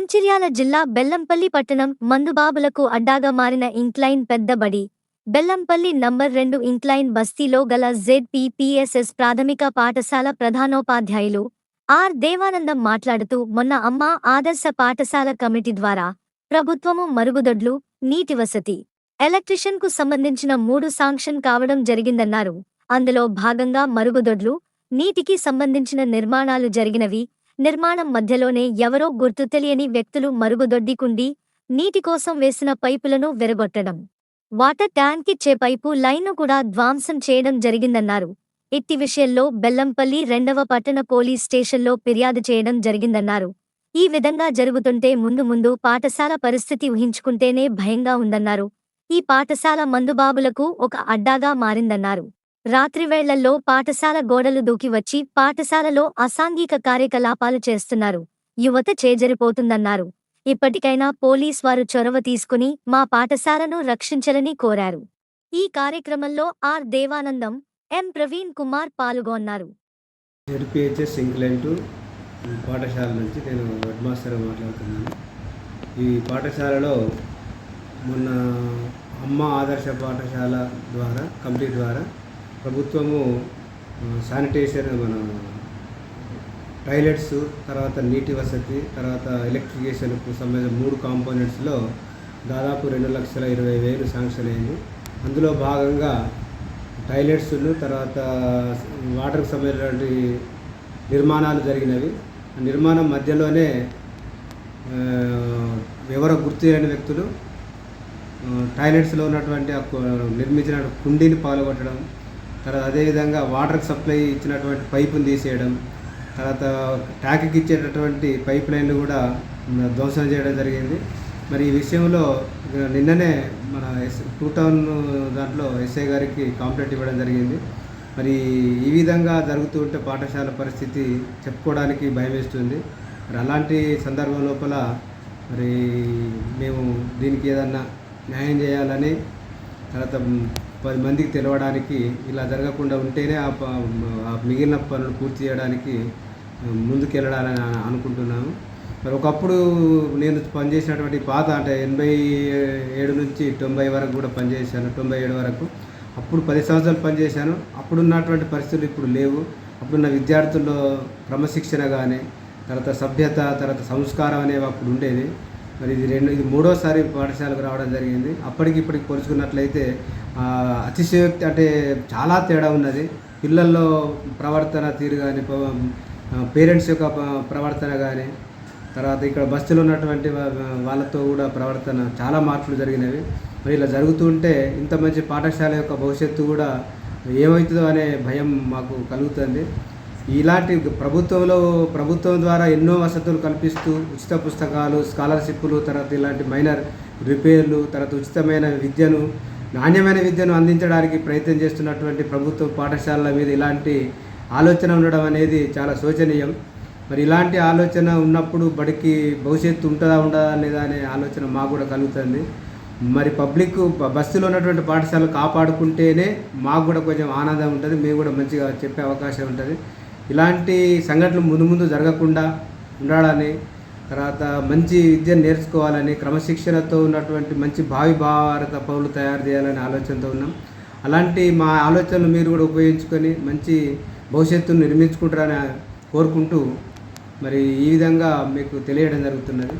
మంచిర్యాల జిల్లా బెల్లంపల్లి పట్టణం మందుబాబులకు అడ్డాగా మారిన ఇంక్లైన్ పెద్ద బడి బెల్లంపల్లి నంబర్ 2 ఇంక్లైన్ బస్తీలో గల జెడ్పీపీఎస్ఎస్ ప్రాథమిక పాఠశాల ప్రధానోపాధ్యాయులు ఆర్ దేవానందం మాట్లాడుతూ మొన్న అమ్మ ఆదర్శ పాఠశాల కమిటీ ద్వారా ప్రభుత్వము మరుగుదొడ్లు నీటి వసతి ఎలక్ట్రిషియన్ కు సంబంధించిన 3 శాంక్షన్ కావడం జరిగిందన్నారు. అందులో భాగంగా మరుగుదొడ్లు నీటికి సంబంధించిన నిర్మాణాలు జరిగినవి. నిర్మాణం మధ్యలోనే ఎవరో గుర్తు తెలియని వ్యక్తులు మరుగుదొడ్డి కుండి నీటి కోసం వేసిన పైపులను విరగొట్టడం, వాటర్ ట్యాంకిచ్చే పైపు లైన్ను కూడా ధ్వంసం చేయడం జరిగిందన్నారు. ఇట్టి విషయంలో బెల్లంపల్లి 2వ పట్టణ పోలీస్ స్టేషన్లో ఫిర్యాదు చేయడం జరిగిందన్నారు. ఈ విధంగా జరుగుతుంటే ముందు పాఠశాల పరిస్థితి ఊహించుకుంటేనే భయంగా ఉందన్నారు. ఈ పాఠశాల మందుబాబులకు ఒక అడ్డాగా మారిందన్నారు. రాత్రివేళ్లల్లో పాఠశాల గోడలు దూకి వచ్చి పాఠశాలలో అసాంఘిక కార్యకలాపాలు చేస్తున్నారు. యువత చేజరిపోతుందన్నారు. ఇప్పటికైనా పోలీస్ వారు చొరవ తీసుకుని మా పాఠశాలను రక్షించాలని కోరారు. ఈ కార్యక్రమంలో ఆర్ దేవానందం, ఎం ప్రవీణ్ కుమార్ పాల్గొన్నారు. జెడ్పీహెచ్ఎస్ ఇంక్లైన్ పాఠశాల నుంచి నేను హెడ్ మాస్టర్ మాట్లాడుతున్నాను. ఈ పాఠశాలలో మొన్న అమ్మ ఆదర్శ పాఠశాల ద్వారా కమిటీ ద్వారా ప్రభుత్వము శానిటేషన్ మన టాయిలెట్స్, తర్వాత నీటి వసతి, తర్వాత ఎలక్ట్రిఫికేషన్కు సంబంధించిన 3 కాంపోనెంట్స్లో దాదాపు 2,20,000 శాంక్షన్ అయింది. అందులో భాగంగా టాయిలెట్స్ను, తర్వాత వాటర్కి సంబంధించినటువంటి నిర్మాణాలు జరిగినవి. నిర్మాణం మధ్యలోనే ఎవరో గుర్తు చేయని వ్యక్తులు టాయిలెట్స్లో ఉన్నటువంటి నిర్మించిన కుండీని పాల్గొట్టడం, తర్వాత అదేవిధంగా వాటర్కి సప్లై ఇచ్చినటువంటి పైపును తీసేయడం, తర్వాత ట్యాంక్కి ఇచ్చేటటువంటి పైప్ లైన్లు కూడా ధ్వంసం చేయడం జరిగింది. మరి ఈ విషయంలో నిన్ననే మన 2 టౌన్ దాంట్లో ఎస్ఐ గారికి కంప్లైంట్ ఇవ్వడం జరిగింది. మరి ఈ విధంగా జరుగుతూ ఉంటే పాఠశాల పరిస్థితి చెప్పుకోవడానికి భయం వేస్తుంది. మరి అలాంటి సందర్భం లోపల మరి మేము దీనికి ఏదన్నా న్యాయం చేయాలని, తర్వాత 10 మందికి తెలవడానికి, ఇలా జరగకుండా ఉంటేనే ఆ మిగిలిన పనులు పూర్తి చేయడానికి ముందుకెళ్ళాలని అనుకుంటున్నాము. మరి ఒకప్పుడు నేను పనిచేసినటువంటి పాత అంటే 87 నుంచి 90 వరకు కూడా పనిచేశాను, 97 వరకు. అప్పుడు 10 సంవత్సరాలు పనిచేశాను. అప్పుడున్నటువంటి పరిస్థితులు ఇప్పుడు లేవు. అప్పుడున్న విద్యార్థుల్లో క్రమశిక్షణ కానీ, తర్వాత సభ్యత, తర్వాత సంస్కారం అనేవి అప్పుడు ఉండేది. మరి ఇది 3వసారి పాఠశాలకు రావడం జరిగింది. అప్పటికి ఇప్పటికి పోల్చుకున్నట్లయితే అతిశయోక్తి అంటే చాలా తేడా ఉన్నది. పిల్లల్లో ప్రవర్తన తీరు కానీ, పేరెంట్స్ యొక్క ప్రవర్తన కానీ, తర్వాత ఇక్కడ బస్తీలో ఉన్నటువంటి వాళ్ళతో కూడా ప్రవర్తన చాలా మార్పులు జరిగినవి. మరి ఇలా జరుగుతుంటే ఇంత మంచి పాఠశాల యొక్క భవిష్యత్తు కూడా ఏమవుతుందో అనే భయం మాకు కలుగుతుంది. ఇలాంటి ప్రభుత్వం ద్వారా ఎన్నో వసతులు కల్పిస్తూ ఉచిత పుస్తకాలు, స్కాలర్షిప్లు, తర్వాత ఇలాంటి మైనర్ రిపేర్లు, తర్వాత ఉచితమైన విద్యను, నాణ్యమైన విద్యను అందించడానికి ప్రయత్నం చేస్తున్నటువంటి ప్రభుత్వ పాఠశాలల మీద ఇలాంటి ఆలోచన ఉండడం అనేది చాలా శోచనీయం. మరి ఇలాంటి ఆలోచన ఉన్నప్పుడు బడికి భవిష్యత్తు ఉంటుందా ఉండదా లేదా అనే ఆలోచన మాకు కూడా కలుగుతుంది. మరి పబ్లిక్ బస్సులో ఉన్నటువంటి పాఠశాలలు కాపాడుకుంటేనే మాకు కూడా కొంచెం ఆనందం ఉంటుంది, మేము కూడా మంచిగా చెప్పే అవకాశం ఉంటుంది. ఇలాంటి సంఘటనలు ముందు జరగకుండా ఉండాలని, తర్వాత మంచి విద్యను నేర్చుకోవాలని, క్రమశిక్షణతో ఉన్నటువంటి మంచి భారత పౌరులు తయారు చేయాలనే ఆలోచనతో ఉన్నాం. అలాంటి మా ఆలోచనలు మీరు కూడా ఉపయోగించుకొని మంచి భవిష్యత్తును నిర్మించుకుంటారని కోరుకుంటూ మరి ఈ విధంగా మీకు తెలియడం జరుగుతున్నది.